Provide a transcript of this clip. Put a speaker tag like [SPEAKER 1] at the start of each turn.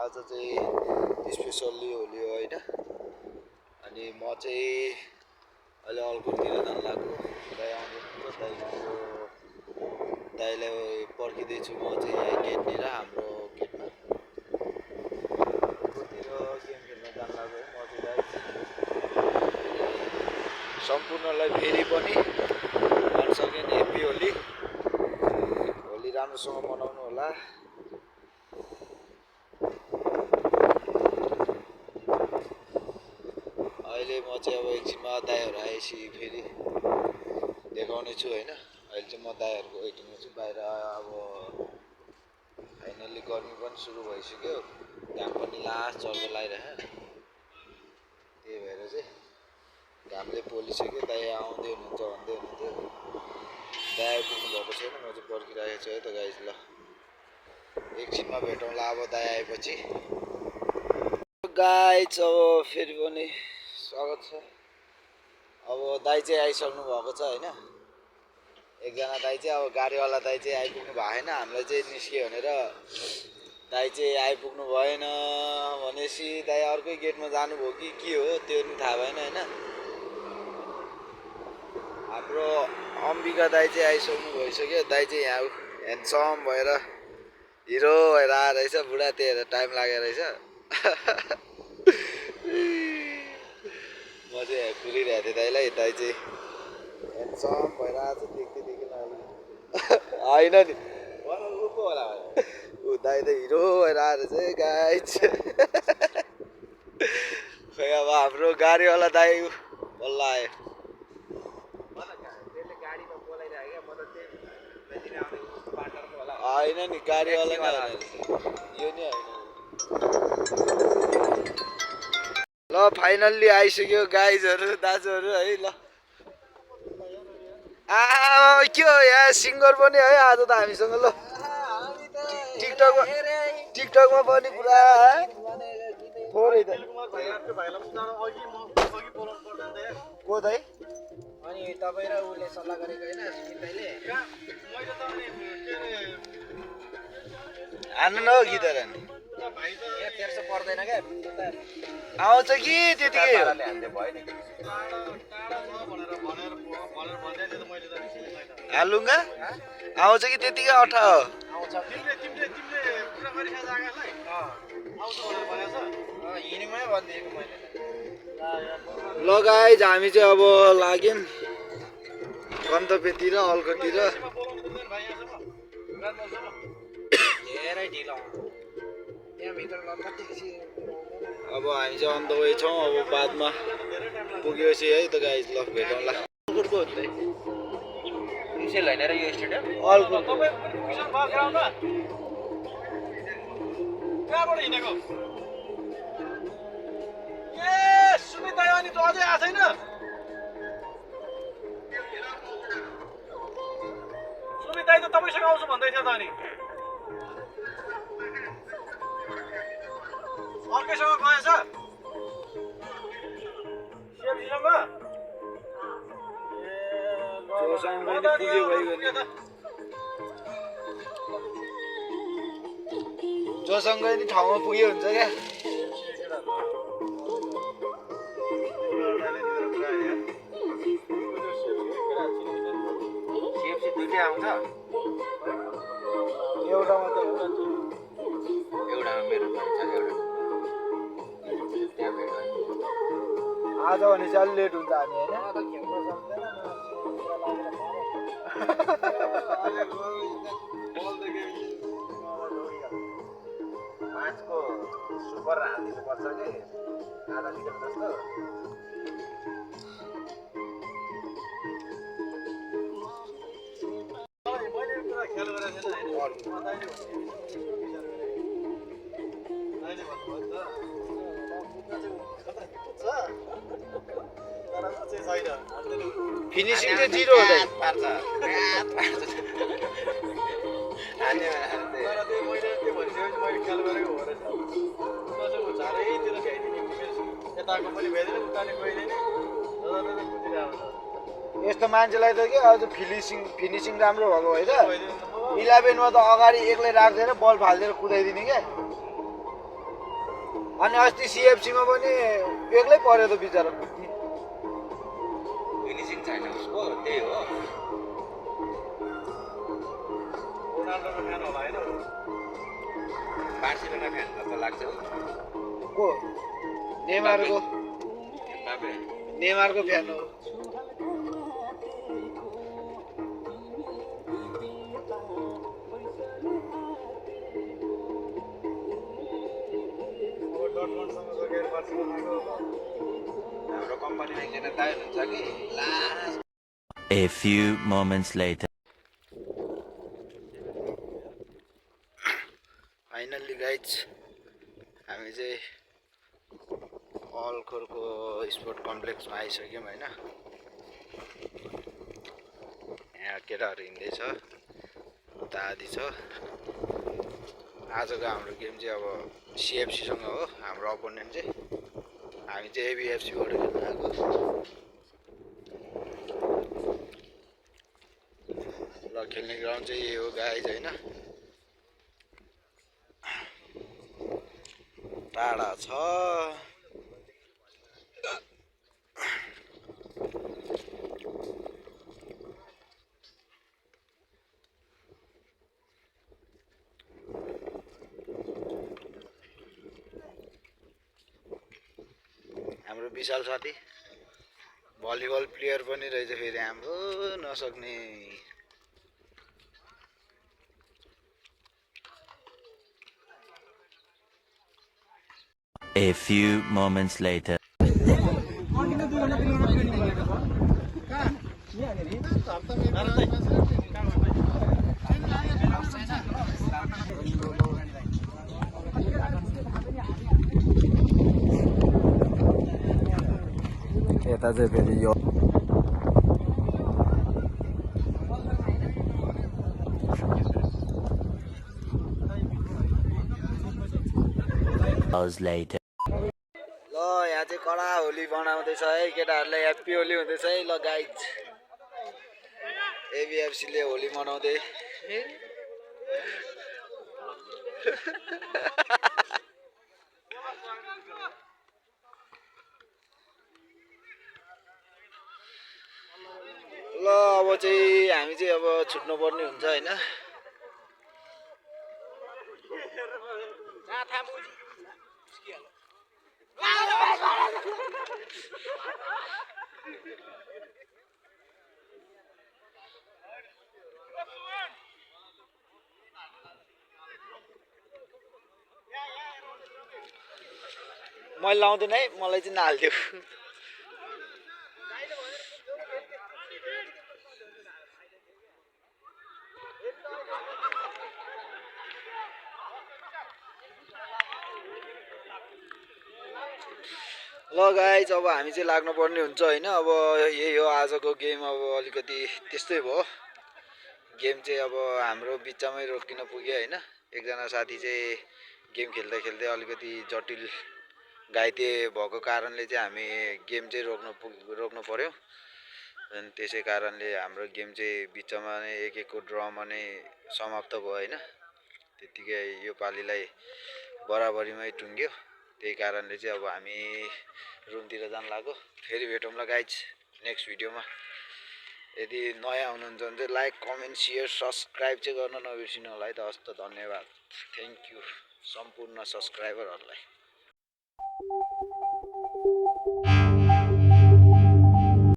[SPEAKER 1] आज चाहिँ स्पेसल्ली होली हो होइन। अनि म चाहिँ अहिले अल्कोतिर जान लाग्यो। दाइ आउँदैछ, दाइलाई पर्खिँदैछु म चाहिँ यहाँ गेटनिर, हाम्रो गेटमा अल्कोतिर गेम खेल्न जान लाग्यो। म चाहिँ दाइ सम्पूर्णलाई फेरि पनि once again happy Holi. Holi राम्रोसँग मनाउनु होला। अहिले म चाहिँ अब एकछिनमा दाइहरू आएपछि फेरि देखाउने छु होइन। अहिले चाहिँ म दाइहरूको वेटिङमा छु बाहिर। अब फाइनल्ली गर्मी पनि सुरु भइसक्यो, घाम पनि लास्ट चर्को लगाइरहेको, त्यही भएर चाहिँ घामले पोलिसक्यो। दाइ आउँदै हुनुहुन्छ भन्दै हुनुहुन्थ्यो, दाइ आइपुग्नु भएको छैन। म चाहिँ पर्खिरहेको छु है त गाइज। ल एकछिनमा भेटौँला अब दाइ आएपछि। गाइज अब फेरि पनि स्वागत छ। अब दाइ चाहिँ आइसक्नु भएको छ होइन। एकजना दाइ चाहिँ अब गाडीवाला दाइ चाहिँ आइपुग्नु भएन, हामीलाई चाहिँ निस्क्यो भनेर दाइ चाहिँ आइपुग्नु भएन भनेपछि दाइ अर्कै गेटमा जानुभयो कि के हो त्यो पनि थाहा भएन होइन। हाम्रो अम्बिका दाइ चाहिँ आइसक्नु भइसक्यो। दाइ चाहिँ यहाँ ह्यान्डसम भएर हिरो भएर आएर रहेछ, बुढा त्यही भएर टाइम लागेको रहेछ। म चाहिँ कुरिरहेको थिएँ दाइलाई, दाइ चाहिँ ह्यान्डसम भएर आएको छ, देख्दै देखेन होइन नि ऊ पो होला, ऊ दाइ त हिरो भएर आएर चाहिँ गाइज। खै अब हाम्रो गाडीवाला दाइ बल्ल आयो। होइन नि गाडीवाला नै यो नि होइन। ल फाइनल्ली आइसक्यो गाइजहरू दाजुहरू है। ल के हो यहाँ सिङ्गर पनि है आज त हामीसँग। ल टिकटकमा पनि पुरा थोरै त को दाइ
[SPEAKER 2] अनि तपाईँ र उसले सल्लाह गरेको होइन सुमित दाइले?
[SPEAKER 1] हान्नु न हौ गिटार हान्ने
[SPEAKER 2] यहाँ तेर्सो पर्दैन क्या,
[SPEAKER 1] आउँछ कि त्यतिकै हालुङ्गा आउँछ कि त्यतिकै अठा हो।
[SPEAKER 2] आउँछ हिँड्नुमै भनिदिएको मैले।
[SPEAKER 1] ल गाइज हामी चाहिँ अब लाग्यौँ गन्तव्यतिर, अल्कोतिर।
[SPEAKER 2] धेरै ढिलो त्यहाँभित्र
[SPEAKER 1] अब हामी चाहिँ अन द वे छौँ। अब बादमा पुगेपछि है त गाइज ल भेटौँला। अल्कोटको
[SPEAKER 2] होइन र यो स्टेडियम
[SPEAKER 1] अल्कोट
[SPEAKER 3] कहाँबाट हिँडेको? ए सुमित दाइ अनि त अझै आएको छैन? सुमित दाइ त तपाईँसँग आउँछु भन्दै थियो त। अनि अर्कैसँग गएछ सेफ्टीसँग?
[SPEAKER 1] जोसँग नि ठाउँमा पुग्यो हुन्छ क्या।
[SPEAKER 2] सेफ्टी दुइटै आउँछ,
[SPEAKER 1] एउटा मात्रै
[SPEAKER 2] एउटा मेरो पनि छ, एउटा त्यहाँ भेट
[SPEAKER 1] आज भने चाहिँ अलिक लेट हुन्छ हामी होइन।
[SPEAKER 2] माछको सुपर हालिदिनु पर्छ कि आधा लिटर जस्तो।
[SPEAKER 3] मैले पुरा ख्याल गरेको थिएन होइन। दाइले भन्नुभयो नि त छैन।
[SPEAKER 1] फिनिसिङ चाहिँ जिरो हो दाइ।
[SPEAKER 2] पार्छ
[SPEAKER 3] तर त्यो मैले त्यो भनिसकेपछि मैले ख्याल गरेको हो रहेछ। चाहिँ झारैतिर भ्याइदिने यताको पनि भ्याइदिने उताले गइदिने जता बुझिरहेको छ।
[SPEAKER 1] यस्तो मान्छेलाई त के अझ फिनिसिङ राम्रो भएको है त 11 मा त अगाडि एक्लै राख्दैन बल फाल्देर कुदाइदिने क्या। अनि अस्ति सिएफसीमा पनि बेग्लै पर्यो त बिचरा
[SPEAKER 2] फिनिसिङ छैन उसको त्यही हो
[SPEAKER 3] रोनाल्डोको फ्यान होला होइन
[SPEAKER 2] बार्सिलोना फ्यान जस्तो लाग्छ
[SPEAKER 1] को नेमारको
[SPEAKER 2] एम्बापे
[SPEAKER 1] नेमारको फ्यान हो
[SPEAKER 3] अब डटमन्डसँग सकेर बार्सिलोनाको
[SPEAKER 2] हाम्रो कम्पनीमा एकजना दाइ हुनुहुन्छ कि last
[SPEAKER 4] A few moments later.
[SPEAKER 1] Finally guys हामी चाहिँ अलखोरको स्पोर्ट कम्प्लेक्समा आइसक्यौँ होइन यहाँ केटाहरू हिँड्दैछ उता आदि छ आजको हाम्रो गेम चाहिँ अब सिएफसीसँग हो हाम्रो अपोनेन्ट चाहिँ हामी चाहिँ एबिएफसीबाट खेल्न आएको ल खेल्ने ग्राउन्ड चाहिँ यही हो गाइज होइन टाढा छ हाम्रो विशाल साथी भलिबल प्लेयर पनि रहेछ फेरि हाम्रो नसक्ने
[SPEAKER 4] A few moments later.
[SPEAKER 1] यता चाहिँ फेरि यो
[SPEAKER 4] Hours later.
[SPEAKER 1] ल यहाँ चाहिँ कडा होली बनाउँदैछ है केटाहरूलाई ह्याप्पी होली हुँदैछ है ल गाइज एबिएफसीले होली मनाउँदै ल अब चाहिँ हामी चाहिँ अब छुट्नु पर्ने हुन्छ होइन मैले लाउँदैन है मलाई चाहिँ नहालिदियो ल गाइज अब हामी चाहिँ लाग्नुपर्ने हुन्छ होइन अब यही हो आजको गेम अब अलिकति त्यस्तै भयो गेम चाहिँ अब हाम्रो बिचमै रोकिन पुग्यो होइन एकजना साथी चाहिँ गेम खेल्दै खेल्दै अलिकति जटिल घाइते भएको कारणले चाहिँ हामी गेम चाहिँ रोक्नु पर्यो अनि त्यसै कारणले हाम्रो गेम चाहिँ बिचमा नै एक एकको ड्रमा नै समाप्त भयो होइन त्यतिकै यो पालिलाई बराबरीमै टुङ्ग्यो त्यही कारणले चाहिँ अब हामी रुमतिर जान लाग्यो फेरि भेटौँला गाइज नेक्स्ट भिडियोमा यदि नयाँ हुनुहुन्छ भने चाहिँ लाइक कमेन्ट सेयर सब्सक्राइब चाहिँ गर्न नबिर्सिनु होला है त हस् त धन्यवाद थ्याङ्क यू सम्पूर्ण सब्सक्राइबरहरूलाई